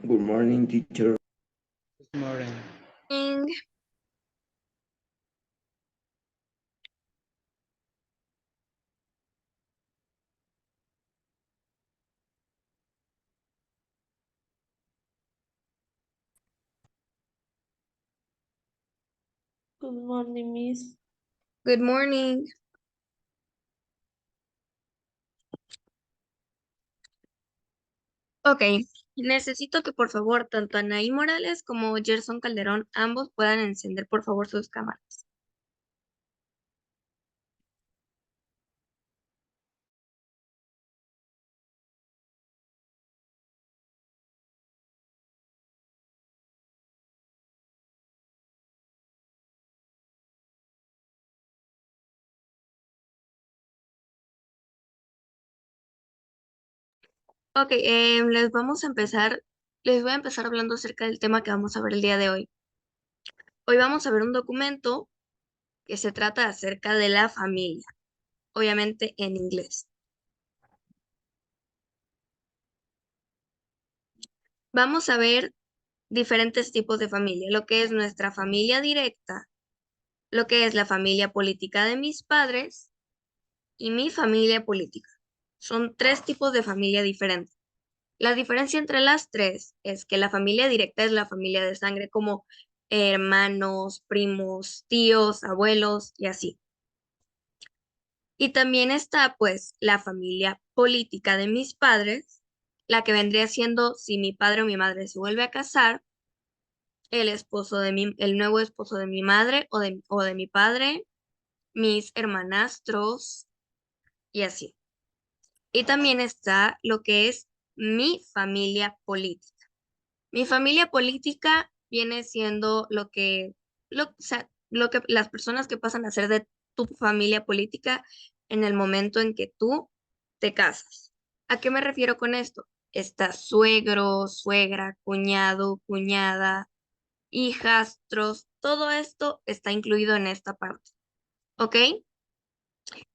Good morning, teacher. Good morning. Morning. Good morning, Miss. Good morning. Ok, necesito que por favor tanto Anaí Morales como Gerson Calderón ambos puedan encender por favor sus cámaras. Ok, les voy a empezar hablando acerca del tema que vamos a ver el día de hoy. Hoy vamos a ver un documento que se trata acerca de la familia, obviamente en inglés. Vamos a ver diferentes tipos de familia, lo que es nuestra familia directa, lo que es la familia política de mis padres y mi familia política. Son tres tipos de familia diferentes. La diferencia entre las tres es que la familia directa es la familia de sangre como hermanos, primos, tíos, abuelos y así. Y también está pues la familia política de mis padres, la que vendría siendo si mi padre o mi madre se vuelve a casar, el nuevo esposo de mi madre o de mi padre, mis hermanastros y así. Y también está lo que es mi familia política. Mi familia política viene siendo lo que las personas que pasan a ser de tu familia política en el momento en que tú te casas. ¿A qué me refiero con esto? Está suegro, suegra, cuñado, cuñada, hijastros, todo esto está incluido en esta parte. ¿Ok?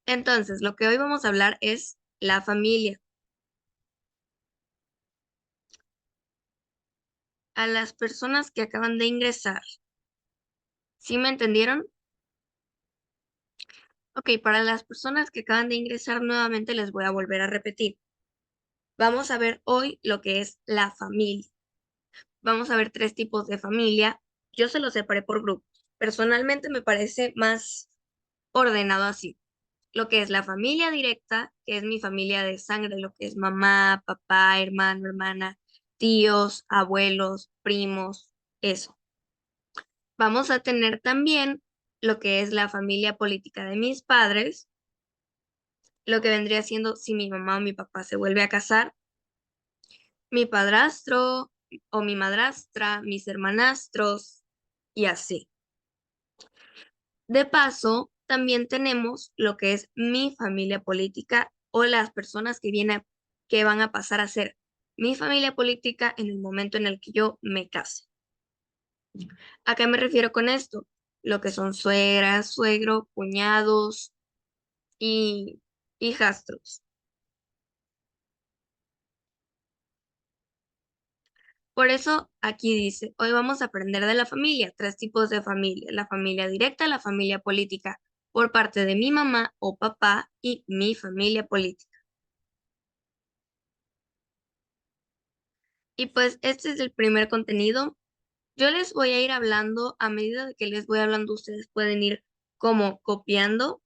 Entonces, lo que hoy vamos a hablar es la familia. A las personas que acaban de ingresar. ¿Sí me entendieron? Ok, para las personas que acaban de ingresar nuevamente les voy a volver a repetir. Vamos a ver hoy lo que es la familia. Vamos a ver tres tipos de familia. Yo se los separé por grupos. Personalmente me parece más ordenado así. Lo que es la familia directa, que es mi familia de sangre, lo que es mamá, papá, hermano, hermana, tíos, abuelos, primos, eso. Vamos a tener también lo que es la familia política de mis padres, lo que vendría siendo si mi mamá o mi papá se vuelve a casar, mi padrastro o mi madrastra, mis hermanastros y así. De paso, también tenemos lo que es mi familia política o las personas que van a pasar a ser mi familia política en el momento en el que yo me case. ¿A qué me refiero con esto? Lo que son suegras, suegro, cuñados y hijastros. Por eso aquí dice, hoy vamos a aprender de la familia, tres tipos de familia, la familia directa, la familia política, por parte de mi mamá o papá y mi familia política. Y pues este es el primer contenido. Yo les voy a ir hablando, a medida de que les voy hablando, ustedes pueden ir como copiando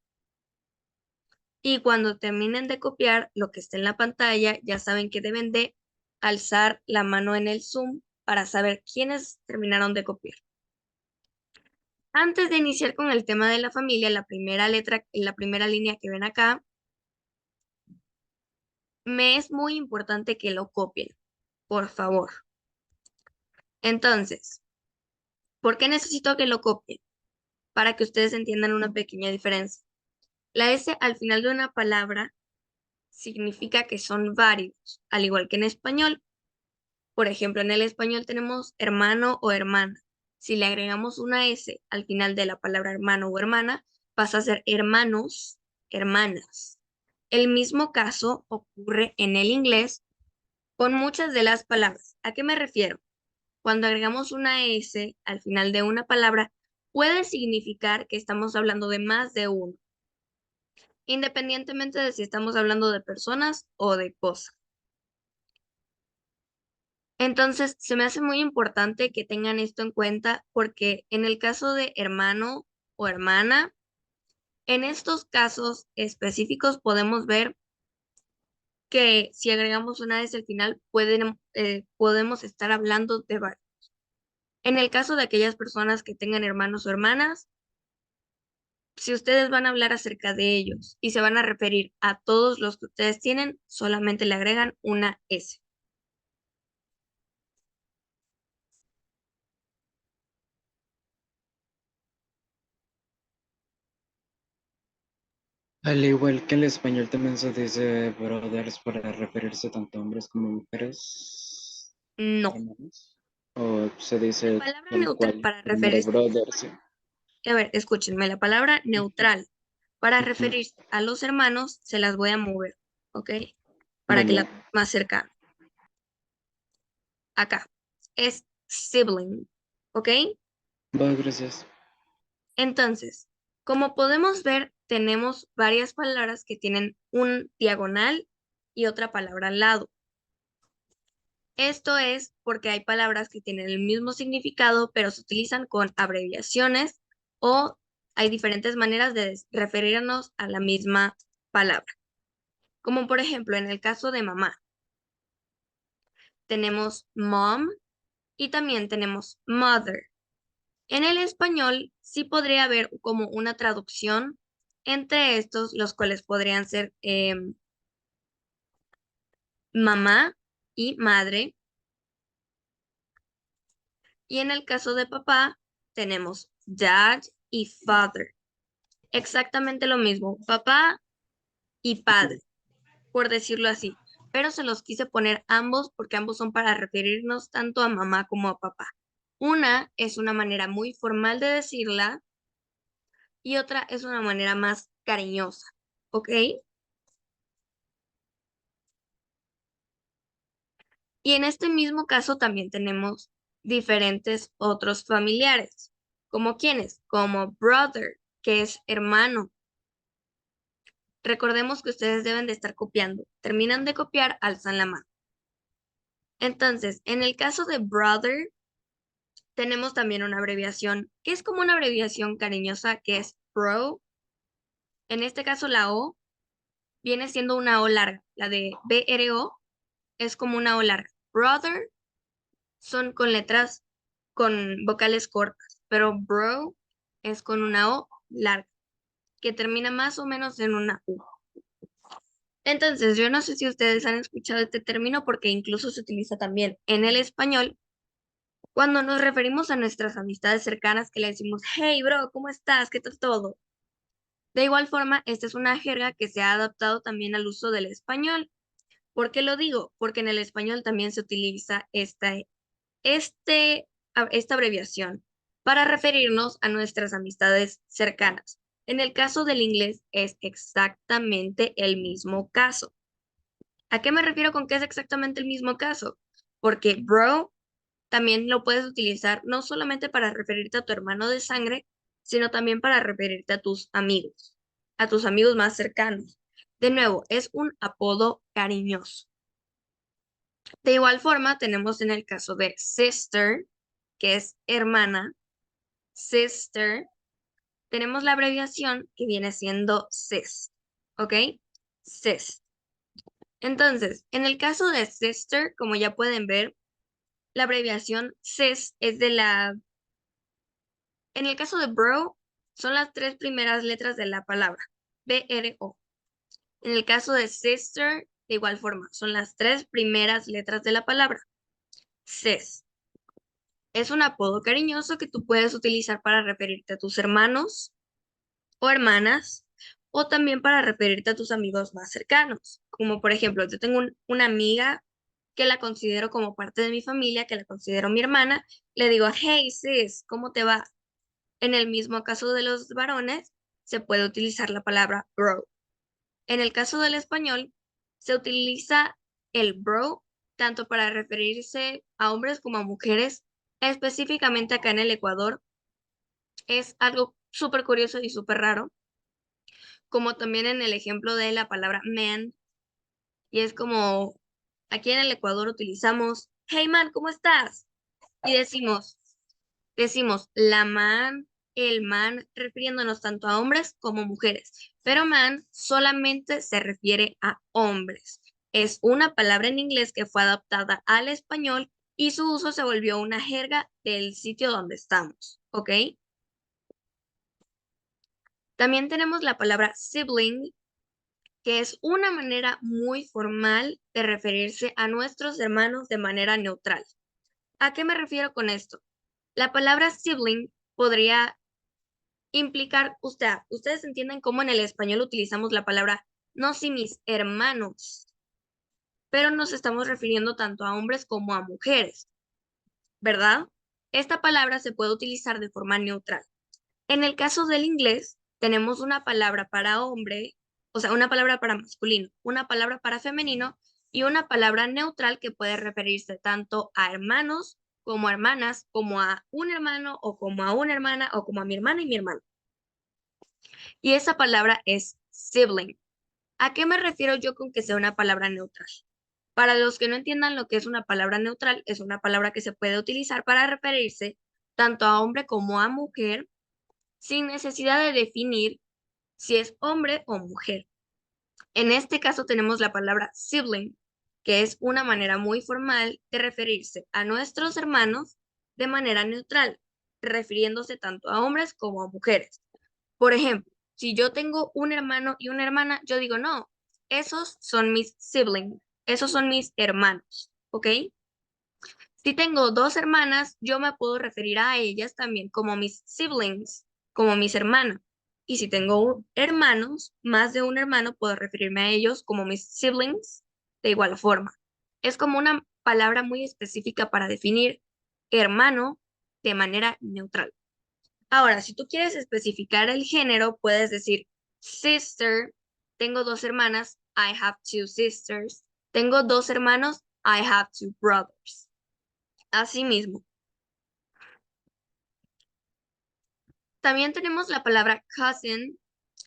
y cuando terminen de copiar lo que está en la pantalla, ya saben que deben de alzar la mano en el Zoom para saber quiénes terminaron de copiar. Antes de iniciar con el tema de la familia, la primera línea que ven acá, me es muy importante que lo copien, por favor. Entonces, ¿por qué necesito que lo copien? Para que ustedes entiendan una pequeña diferencia. La S al final de una palabra significa que son varios, al igual que en español. Por ejemplo, en el español tenemos hermano o hermana. Si le agregamos una S al final de la palabra hermano o hermana, pasa a ser hermanos, hermanas. El mismo caso ocurre en el inglés con muchas de las palabras. ¿A qué me refiero? Cuando agregamos una S al final de una palabra, puede significar que estamos hablando de más de uno, independientemente de si estamos hablando de personas o de cosas. Entonces, se me hace muy importante que tengan esto en cuenta porque en el caso de hermano o hermana, en estos casos específicos podemos ver que si agregamos una S al final, podemos estar hablando de varios. En el caso de aquellas personas que tengan hermanos o hermanas, si ustedes van a hablar acerca de ellos y se van a referir a todos los que ustedes tienen, solamente le agregan una S. Al igual que el español también se dice brothers para referirse tanto a hombres como mujeres, No. hermanos. O se La dice palabra tal neutral cual, para primero referirse, brothers. Sí. a ver, escúchenme, la palabra neutral para Ujú. referirse a los hermanos se las voy a mover, ¿ok? Para que la Bueno, vean más cercana. Acá es sibling, ¿ok? va, gracias. Entonces, como podemos ver, tenemos varias palabras que tienen un diagonal y otra palabra al lado. Esto es porque hay palabras que tienen el mismo significado, pero se utilizan con abreviaciones o hay diferentes maneras de referirnos a la misma palabra. Como por ejemplo, en el caso de mamá, tenemos mom y también tenemos mother. En el español sí podría haber como una traducción entre estos, los cuales podrían ser mamá y madre. Y en el caso de papá, tenemos dad y father. Exactamente lo mismo, papá y padre, por decirlo así. Pero se los quise poner ambos porque ambos son para referirnos tanto a mamá como a papá. Una es una manera muy formal de decirla y otra es una manera más cariñosa, ¿ok? Y en este mismo caso también tenemos diferentes otros familiares. ¿Como quiénes? Como brother, que es hermano. Recordemos que ustedes deben de estar copiando. Terminan de copiar, alzan la mano. Entonces, en el caso de brother, tenemos también una abreviación, que es como una abreviación cariñosa, que es bro. En este caso, la O viene siendo una O larga. La de BRO es como una O larga. Brother son con letras, con vocales cortas, pero bro es con una O larga, que termina más o menos en una U. Entonces, yo no sé si ustedes han escuchado este término porque incluso se utiliza también en el español cuando nos referimos a nuestras amistades cercanas que le decimos, hey, bro, ¿cómo estás? ¿Qué tal todo? De igual forma, esta es una jerga que se ha adaptado también al uso del español. ¿Por qué lo digo? Porque en el español también se utiliza esta abreviación para referirnos a nuestras amistades cercanas. En el caso del inglés es exactamente el mismo caso. ¿A qué me refiero con que es exactamente el mismo caso? Porque bro también lo puedes utilizar no solamente para referirte a tu hermano de sangre, sino también para referirte a tus amigos más cercanos. De nuevo, es un apodo cariñoso. De igual forma, tenemos en el caso de sister, que es hermana, sister, tenemos la abreviación que viene siendo sis, ¿ok? Sis. Entonces, en el caso de sister, como ya pueden ver, la abreviación sis es en el caso de bro, son las tres primeras letras de la palabra, B-R-O. En el caso de sister, de igual forma, son las tres primeras letras de la palabra, sis. Es un apodo cariñoso que tú puedes utilizar para referirte a tus hermanos o hermanas, o también para referirte a tus amigos más cercanos. Como por ejemplo, yo tengo una amiga que la considero como parte de mi familia, que la considero mi hermana, le digo, hey sis, ¿cómo te va? En el mismo caso de los varones, se puede utilizar la palabra bro. En el caso del español, se utiliza el bro tanto para referirse a hombres como a mujeres, específicamente acá en el Ecuador. Es algo súper curioso y súper raro, como también en el ejemplo de la palabra man, y es como aquí en el Ecuador utilizamos, hey man, ¿cómo estás? Y decimos la man, el man, refiriéndonos tanto a hombres como mujeres, pero man solamente se refiere a hombres. Es una palabra en inglés que fue adaptada al español y su uso se volvió una jerga del sitio donde estamos, ¿ok? También tenemos la palabra sibling, que es una manera muy formal de referirse a nuestros hermanos de manera neutral. ¿A qué me refiero con esto? La palabra sibling podría implicar, ustedes entienden cómo en el español utilizamos la palabra no si mis hermanos, pero nos estamos refiriendo tanto a hombres como a mujeres, ¿verdad? Esta palabra se puede utilizar de forma neutral. En el caso del inglés, tenemos una palabra para hombre, o sea, una palabra para masculino, una palabra para femenino y una palabra neutral que puede referirse tanto a hermanos como a hermanas, como a un hermano o como a una hermana o como a mi hermana y mi hermano. Y esa palabra es sibling. ¿A qué me refiero yo con que sea una palabra neutral? Para los que no entiendan lo que es una palabra neutral, es una palabra que se puede utilizar para referirse tanto a hombre como a mujer sin necesidad de definir si es hombre o mujer. En este caso tenemos la palabra sibling, que es una manera muy formal de referirse a nuestros hermanos de manera neutral, refiriéndose tanto a hombres como a mujeres. Por ejemplo, si yo tengo un hermano y una hermana, yo digo, no, esos son mis siblings, esos son mis hermanos, ¿ok? Si tengo dos hermanas, yo me puedo referir a ellas también como mis siblings, como mis hermanas. Y si tengo hermanos, más de un hermano, puedo referirme a ellos como mis siblings de igual forma. Es como una palabra muy específica para definir hermano de manera neutral. Ahora, si tú quieres especificar el género, puedes decir sister, tengo dos hermanas, I have two sisters. Tengo dos hermanos, I have two brothers. Asimismo, también tenemos la palabra cousin,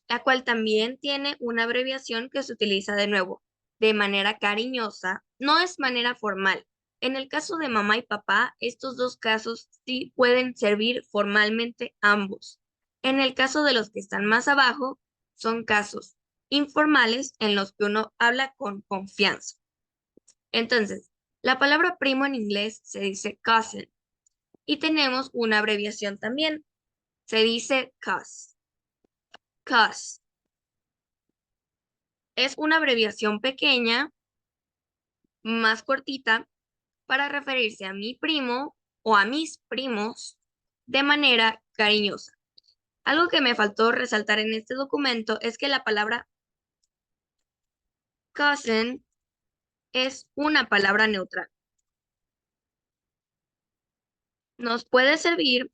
la cual también tiene una abreviación que se utiliza de nuevo de manera cariñosa, no es manera formal. En el caso de mamá y papá, estos dos casos sí pueden servir formalmente ambos. En el caso de los que están más abajo, son casos informales en los que uno habla con confianza. Entonces, la palabra primo en inglés se dice cousin y tenemos una abreviación también. Se dice cus. Cus. Es una abreviación pequeña, más cortita, para referirse a mi primo o a mis primos de manera cariñosa. Algo que me faltó resaltar en este documento es que la palabra cousin es una palabra neutral. Nos puede servir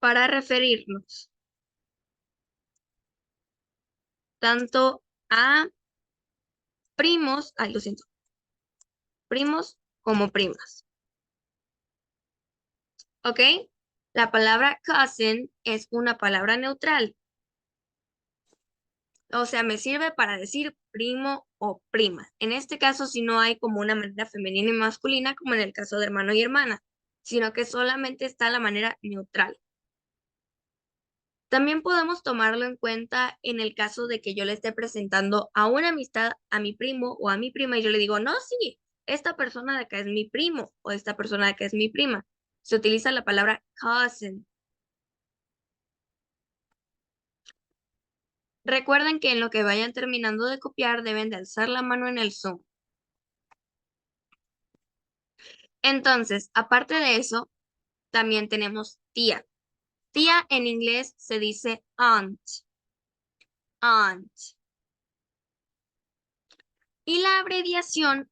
para referirnos tanto a primos, ay, lo siento, primos como primas. ¿Ok? La palabra cousin es una palabra neutral. O sea, me sirve para decir primo o prima. En este caso, si no hay como una manera femenina y masculina, como en el caso de hermano y hermana, sino que solamente está la manera neutral. También podemos tomarlo en cuenta en el caso de que yo le esté presentando a una amistad a mi primo o a mi prima y yo le digo, no, sí, esta persona de acá es mi primo o esta persona de acá es mi prima. Se utiliza la palabra cousin. Recuerden que en lo que vayan terminando de copiar deben de alzar la mano en el Zoom. Entonces, aparte de eso, también tenemos tía. Tía en inglés se dice aunt. Aunt. Y la abreviación,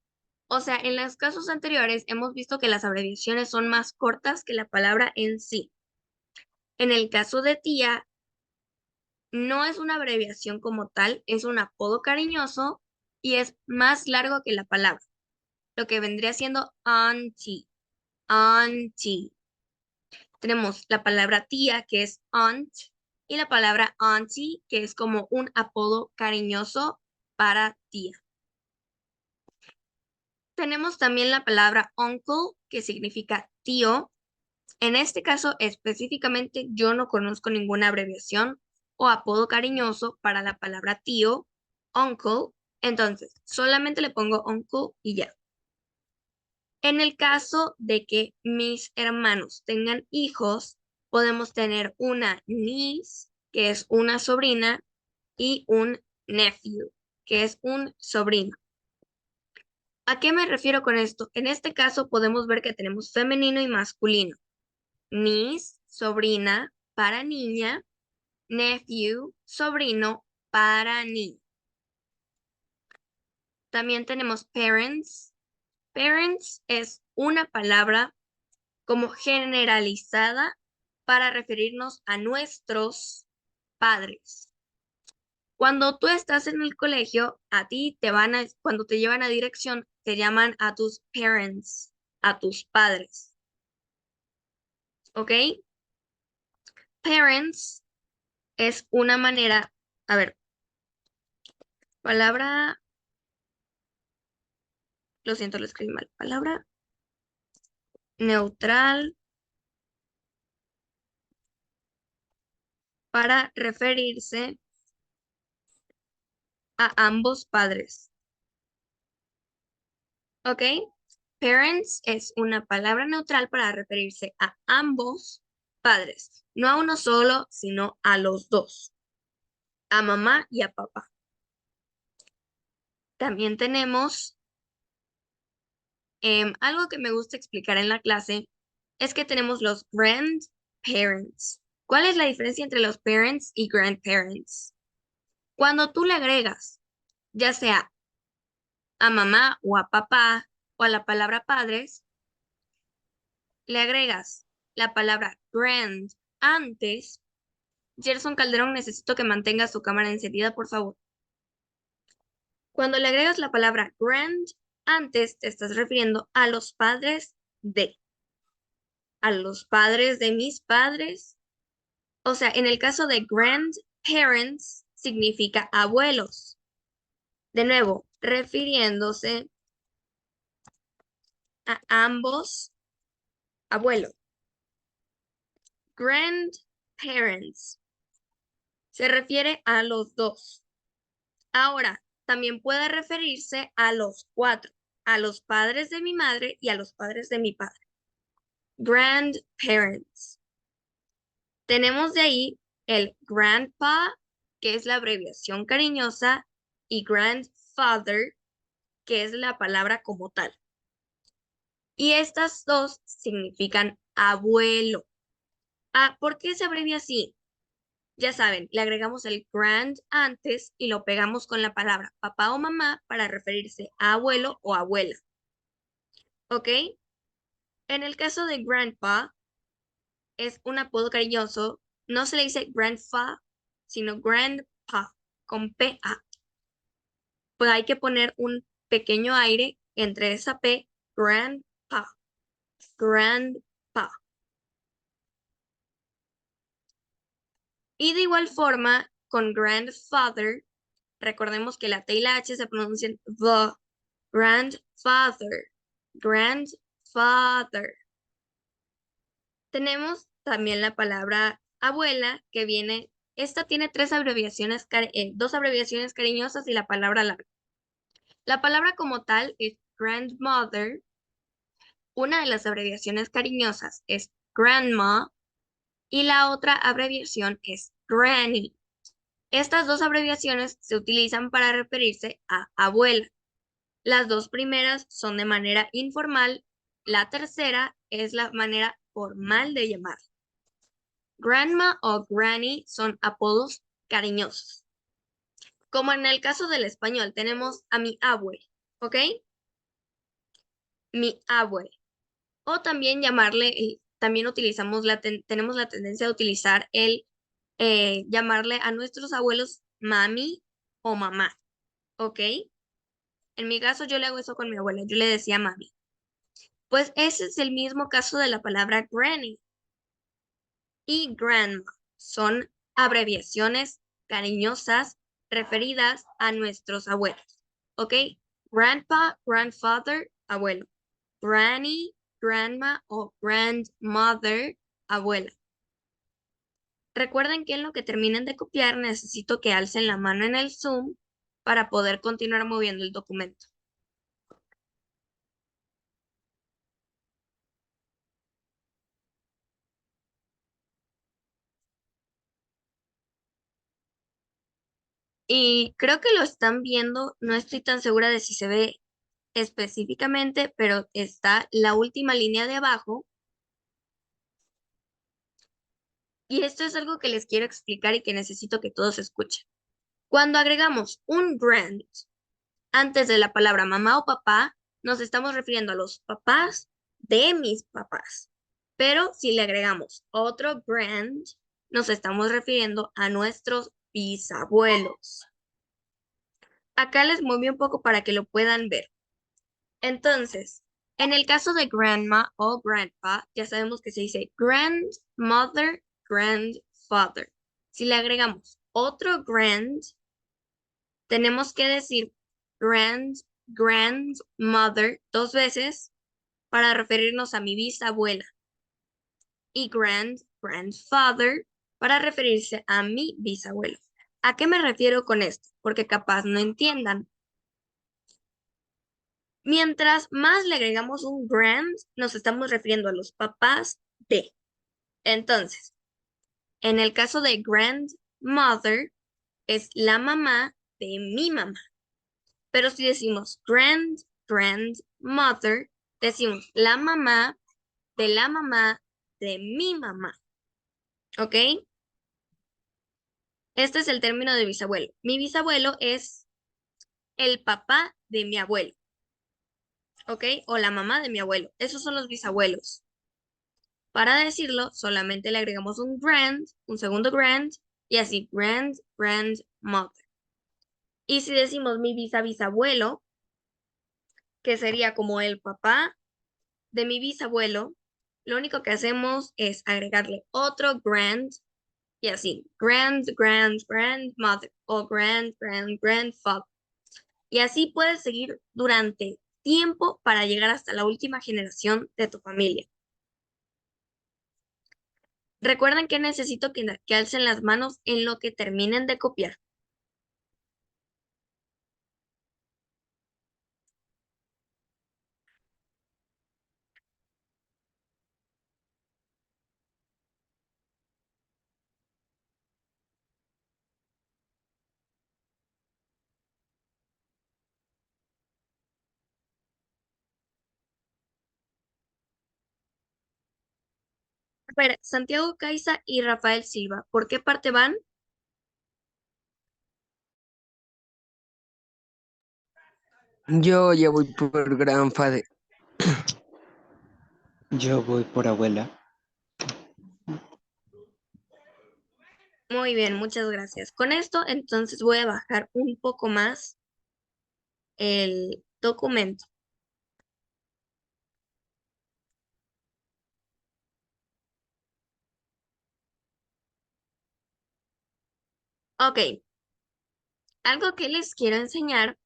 o sea, en los casos anteriores hemos visto que las abreviaciones son más cortas que la palabra en sí. En el caso de tía, no es una abreviación como tal, es un apodo cariñoso y es más largo que la palabra, lo que vendría siendo auntie, auntie. Tenemos la palabra tía, que es aunt, y la palabra auntie, que es como un apodo cariñoso para tía. Tenemos también la palabra uncle, que significa tío. En este caso específicamente yo no conozco ninguna abreviación o apodo cariñoso para la palabra tío, uncle. Entonces, solamente le pongo uncle y ya. En el caso de que mis hermanos tengan hijos, podemos tener una niece, que es una sobrina, y un nephew, que es un sobrino. ¿A qué me refiero con esto? En este caso podemos ver que tenemos femenino y masculino. Niece, sobrina, para niña. Nephew, sobrino, para niño. También tenemos parents. Parents es una palabra como generalizada para referirnos a nuestros padres. Cuando tú estás en el colegio, a ti cuando te llevan a dirección, te llaman a tus parents, a tus padres. ¿Ok? Parents es una manera, a ver, palabra, lo siento, lo escribí mal, palabra neutral para referirse a ambos padres. ¿Ok? Parents es una palabra neutral para referirse a ambos padres, no a uno solo, sino a los dos, a mamá y a papá. También tenemos algo que me gusta explicar en la clase, es que tenemos los grandparents. ¿Cuál es la diferencia entre los parents y grandparents? Cuando tú le agregas, ya sea a mamá o a papá o a la palabra padres, le agregas la palabra grand antes. Gerson Calderón, necesito que mantenga su cámara encendida, por favor. Cuando le agregas la palabra grand antes, te estás refiriendo a los padres a los padres de mis padres. O sea, en el caso de grandparents, significa abuelos. De nuevo, refiriéndose a ambos abuelos. Grandparents se refiere a los dos. Ahora, también puede referirse a los cuatro, a los padres de mi madre y a los padres de mi padre. Grandparents. Tenemos de ahí el grandpa, que es la abreviación cariñosa, y grandfather, que es la palabra como tal. Y estas dos significan abuelo. Ah, ¿por qué se abrevia así? Ya saben, le agregamos el grand antes y lo pegamos con la palabra papá o mamá para referirse a abuelo o abuela. ¿Ok? En el caso de grandpa, es un apodo cariñoso. No se le dice grandfa, sino grandpa, con P-A. Pues hay que poner un pequeño aire entre esa P, grandpa, grandpa. Y de igual forma, con grandfather, recordemos que la T y la H se pronuncian the, grandfather, grandfather. Tenemos también la palabra abuela, que viene, esta tiene dos abreviaciones cariñosas y la palabra larga. La palabra como tal es grandmother. Una de las abreviaciones cariñosas es grandma y la otra abreviación es granny. Estas dos abreviaciones se utilizan para referirse a abuela. Las dos primeras son de manera informal, la tercera es la manera formal de llamar. Grandma o granny son apodos cariñosos. Como en el caso del español, tenemos a mi abue, ¿ok? Mi abue. O también también tenemos la tendencia de utilizar llamarle a nuestros abuelos mami o mamá, ¿ok? En mi caso, yo le hago eso con mi abuela. Yo le decía mami. Pues ese es el mismo caso de la palabra granny y grandma. Son abreviaciones cariñosas referidas a nuestros abuelos. ¿Ok? Grandpa, grandfather, abuelo. Granny, grandma o grandmother, abuela. Recuerden que en lo que terminen de copiar necesito que alcen la mano en el Zoom para poder continuar moviendo el documento. Y creo que lo están viendo, no estoy tan segura de si se ve específicamente, pero está la última línea de abajo. Y esto es algo que les quiero explicar y que necesito que todos escuchen. Cuando agregamos un grand antes de la palabra mamá o papá, nos estamos refiriendo a los papás de mis papás. Pero si le agregamos otro grand, nos estamos refiriendo a nuestros bisabuelos. Acá les moví un poco para que lo puedan ver. Entonces, en el caso de grandma o grandpa, ya sabemos que se dice grandmother, grandfather. Si le agregamos otro grand, tenemos que decir grandmother dos veces para referirnos a mi bisabuela y grandfather para referirse a mi bisabuelo. ¿A qué me refiero con esto? Porque capaz no entiendan. Mientras más le agregamos un grand, nos estamos refiriendo a los papás de. Entonces, en el caso de grandmother, es la mamá de mi mamá. Pero si decimos grandmother, decimos la mamá de mi mamá. ¿Ok? Este es el término de bisabuelo. Mi bisabuelo es el papá de mi abuelo. ¿Ok? O la mamá de mi abuelo. Esos son los bisabuelos. Para decirlo, solamente le agregamos un grand, un segundo grand, y así, grandmother. Y si decimos mi bisabuelo, que sería como el papá de mi bisabuelo, lo único que hacemos es agregarle otro grand, y así, grandmother, o grandfather. Y así puedes seguir durante tiempo para llegar hasta la última generación de tu familia. Recuerden que necesito que alcen las manos en lo que terminen de copiar. A ver, Santiago Caiza y Rafael Silva, ¿por qué parte van? Yo ya voy por grandfather. Yo voy por abuela. Muy bien, muchas gracias. Con esto, entonces voy a bajar un poco más el documento. Ok, algo que les quiero enseñar,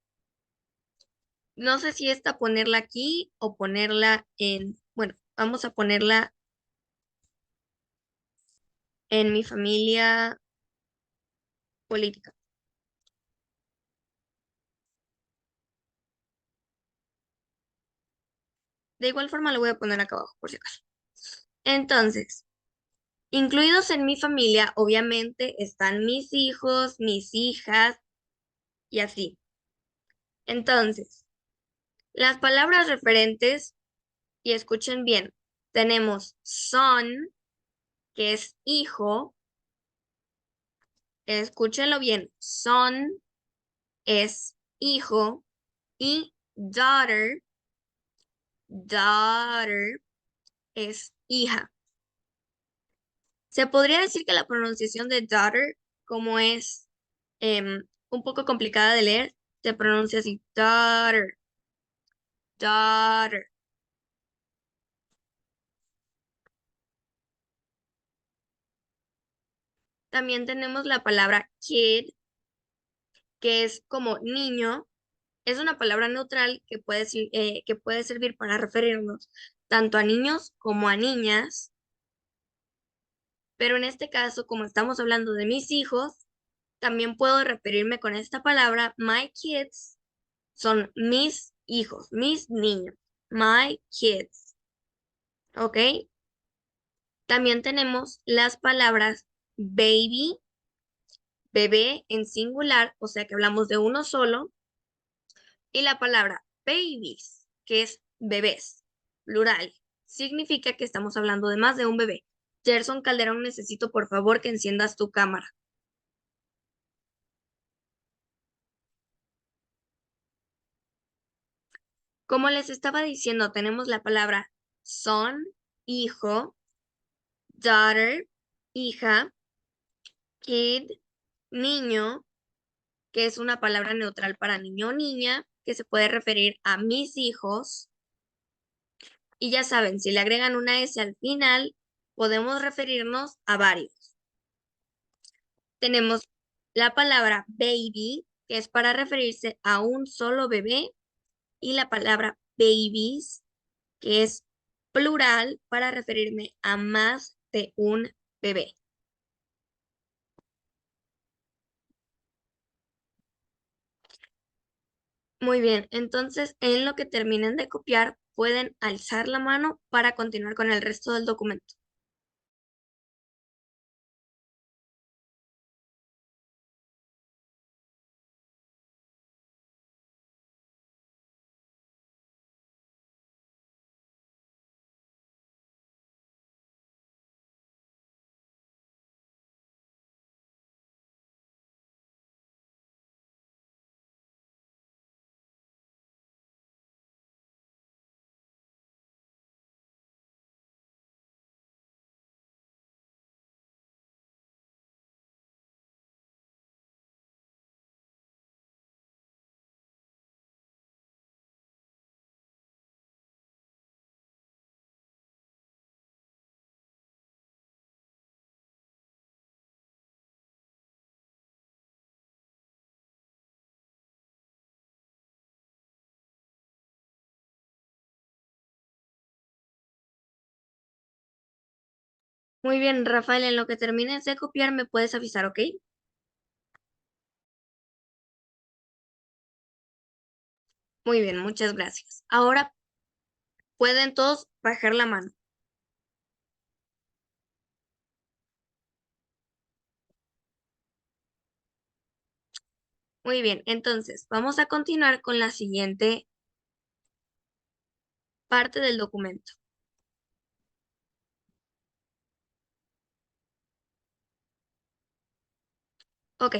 no sé si esta ponerla aquí o ponerla bueno, vamos a ponerla en mi familia política. De igual forma lo voy a poner acá abajo, por si acaso. Entonces, incluidos en mi familia, obviamente, están mis hijos, mis hijas y así. Entonces, las palabras referentes, y escuchen bien, tenemos son, que es hijo, escúchenlo bien, son es hijo, y daughter es hija. Se podría decir que la pronunciación de daughter, como es un poco complicada de leer, se pronuncia así, daughter, daughter. También tenemos la palabra kid, que es como niño. Es una palabra neutral que puede servir para referirnos tanto a niños como a niñas. Pero en este caso, como estamos hablando de mis hijos, también puedo referirme con esta palabra, my kids, son mis hijos, mis niños, my kids, ¿ok? También tenemos las palabras baby, bebé en singular, o sea que hablamos de uno solo, y la palabra babies, que es bebés, plural, significa que estamos hablando de más de un bebé. Gerson Calderón, necesito por favor que enciendas tu cámara. Como les estaba diciendo, tenemos la palabra son, hijo, daughter, hija, kid, niño, que es una palabra neutral para niño o niña, que se puede referir a mis hijos. Y ya saben, si le agregan una S al final, podemos referirnos a varios. Tenemos la palabra baby, que es para referirse a un solo bebé, y la palabra babies, que es plural para referirme a más de un bebé. Muy bien, entonces en lo que terminen de copiar, pueden alzar la mano para continuar con el resto del documento. Muy bien, Rafael, en lo que termines de copiar me puedes avisar, ¿ok? Muy bien, muchas gracias. Ahora pueden todos bajar la mano. Muy bien, entonces vamos a continuar con la siguiente parte del documento. Ok,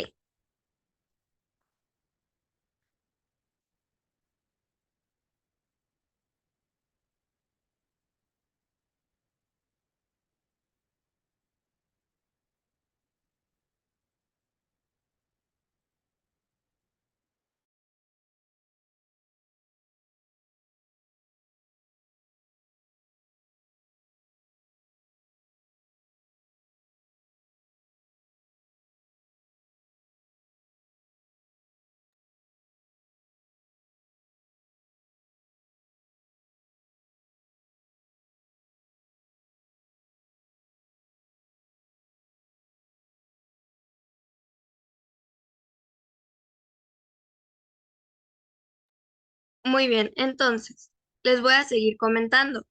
muy bien, entonces les voy a seguir comentando.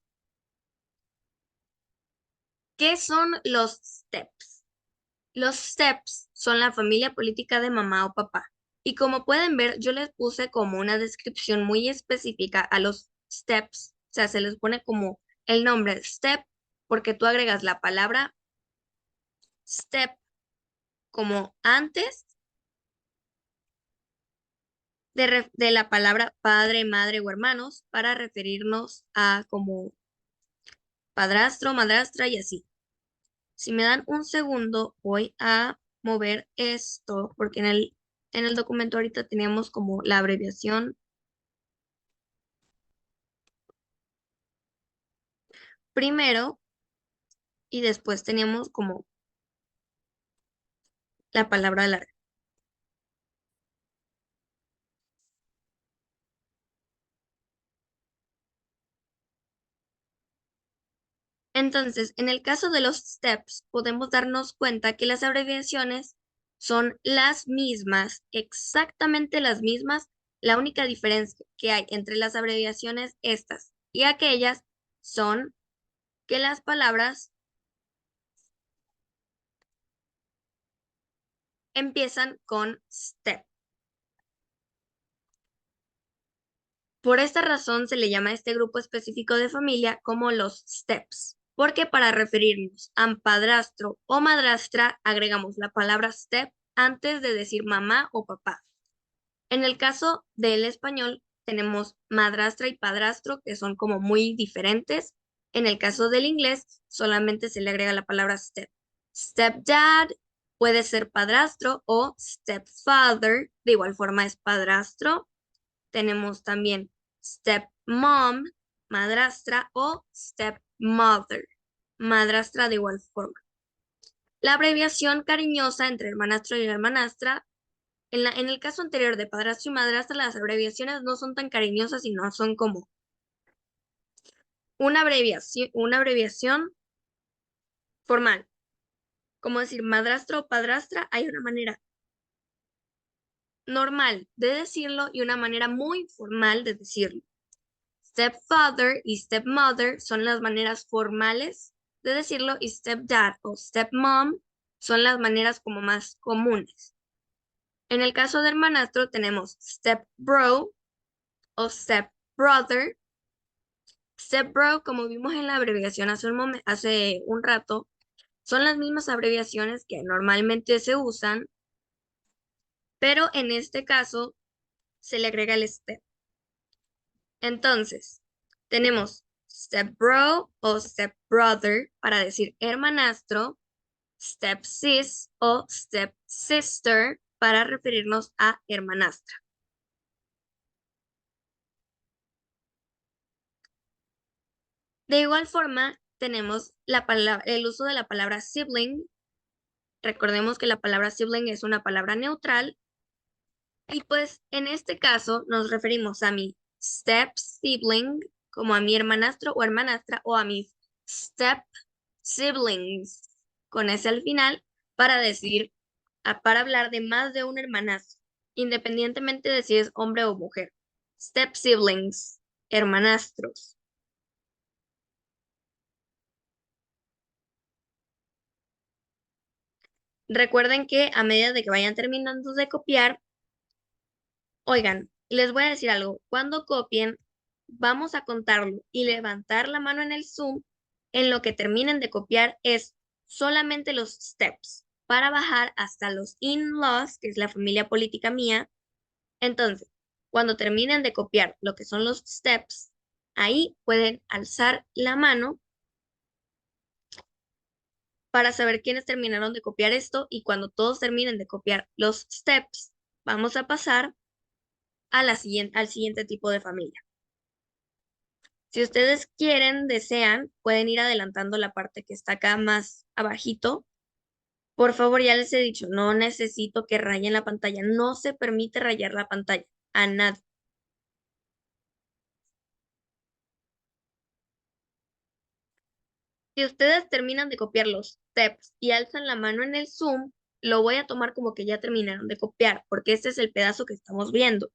¿Qué son los STEPS? Los STEPS son la familia política de mamá o papá. Y como pueden ver, yo les puse como una descripción muy específica a los STEPS. O sea, se les pone como el nombre STEP porque tú agregas la palabra STEP como antes de la palabra padre, madre o hermanos para referirnos a como padrastro, madrastra y así. Si me dan un segundo, voy a mover esto porque en el En el documento ahorita teníamos como la abreviación. Primero y después teníamos como la palabra larga. Entonces, en el caso de los steps, podemos darnos cuenta que las abreviaciones son las mismas, exactamente las mismas. La única diferencia que hay entre las abreviaciones estas y aquellas son que las palabras empiezan con step. Por esta razón se le llama a este grupo específico de familia como los steps, porque para referirnos a padrastro o madrastra agregamos la palabra step antes de decir mamá o papá. En el caso del español tenemos madrastra y padrastro que son como muy diferentes. En el caso del inglés solamente se le agrega la palabra step. Stepdad puede ser padrastro o stepfather, de igual forma es padrastro. Tenemos también stepmom, madrastra o stepmother, madrastra de igual forma. La abreviación cariñosa entre hermanastro y hermanastra, en el caso anterior de padrastro y madrastra, las abreviaciones no son tan cariñosas, sino son como una abreviación formal. Como decir madrastro o padrastra, hay una manera normal de decirlo y una manera muy formal de decirlo. Stepfather y stepmother son las maneras formales de decirlo y stepdad o stepmom son las maneras como más comunes. En el caso de hermanastro tenemos stepbro o stepbrother. Stepbro, como vimos en la abreviación hace un rato, son las mismas abreviaciones que normalmente se usan, pero en este caso se le agrega el step. Entonces, tenemos stepbro o stepbrother para decir hermanastro, stepsis o stepsister para referirnos a hermanastra. De igual forma, tenemos el uso de la palabra sibling. Recordemos que la palabra sibling es una palabra neutral. Y pues en este caso nos referimos a mi step sibling, como a mi hermanastro o hermanastra, o a mis step siblings, con ese al final, para decir, para hablar de más de un hermanastro, independientemente de si es hombre o mujer. Step siblings, hermanastros. Recuerden que a medida de que vayan terminando de copiar, oigan, les voy a decir algo. Cuando copien, vamos a contarlo y levantar la mano en el Zoom en lo que terminen de copiar es solamente los steps para bajar hasta los in-laws, que es la familia política mía. Entonces, cuando terminen de copiar lo que son los steps, ahí pueden alzar la mano para saber quiénes terminaron de copiar esto y cuando todos terminen de copiar los steps, vamos a pasar a al siguiente tipo de familia. Si ustedes quieren, desean, pueden ir adelantando la parte que está acá más abajito. Por favor, ya les he dicho, no necesito que rayen la pantalla. No se permite rayar la pantalla a nadie. Si ustedes terminan de copiar los steps y alzan la mano en el Zoom, lo voy a tomar como que ya terminaron de copiar, porque este es el pedazo que estamos viendo.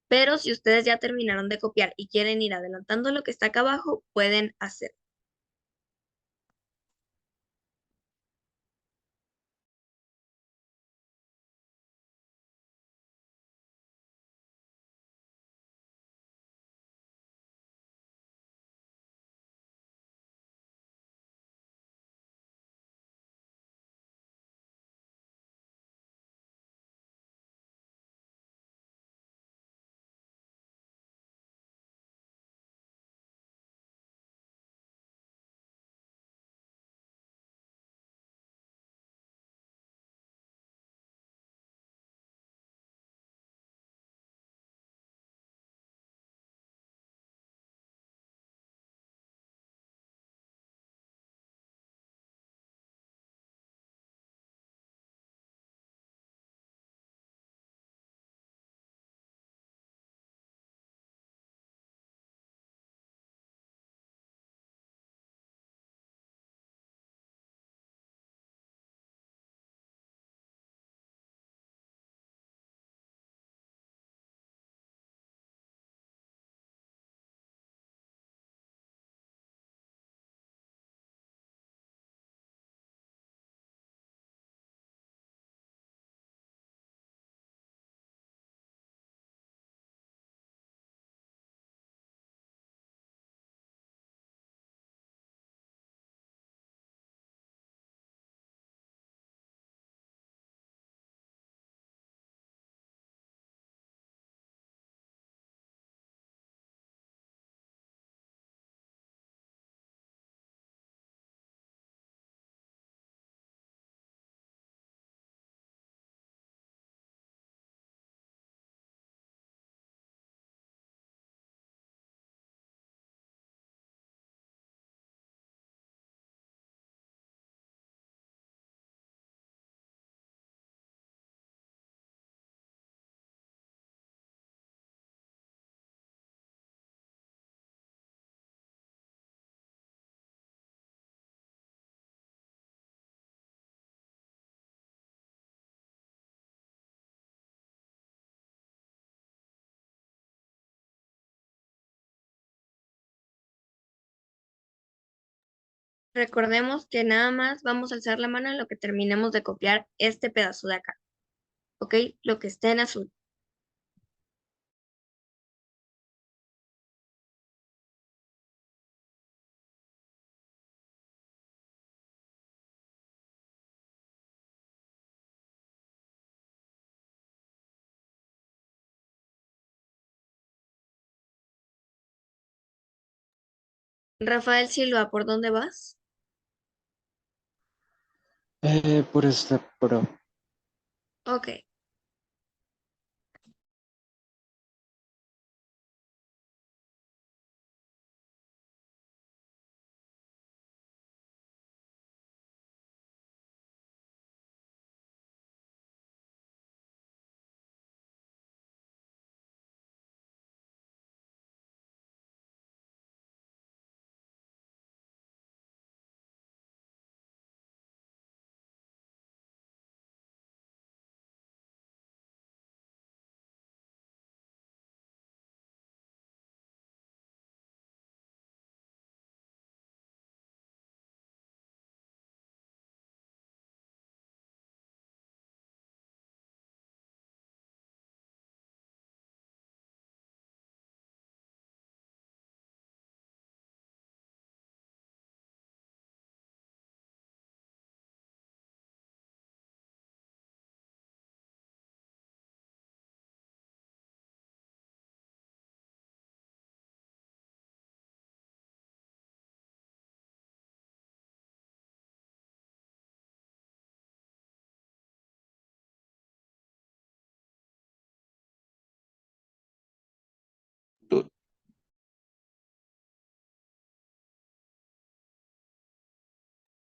Pero si ustedes ya terminaron de copiar y quieren ir adelantando lo que está acá abajo, pueden hacerlo. Recordemos que nada más vamos a alzar la mano en lo que terminemos de copiar este pedazo de acá. ¿Ok? Lo que esté en azul. Rafael Silva, ¿por dónde vas? Por esta pro. Ok.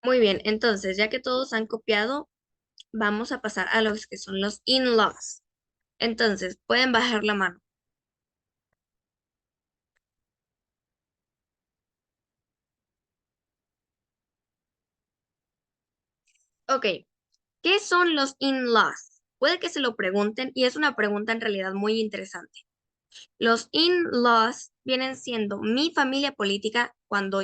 Muy bien, entonces, ya que todos han copiado, vamos a pasar a los que son los in-laws. Entonces, pueden bajar la mano. Ok, ¿qué son los in-laws? Puede que se lo pregunten y es una pregunta en realidad muy interesante. Los in-laws vienen siendo mi familia política cuando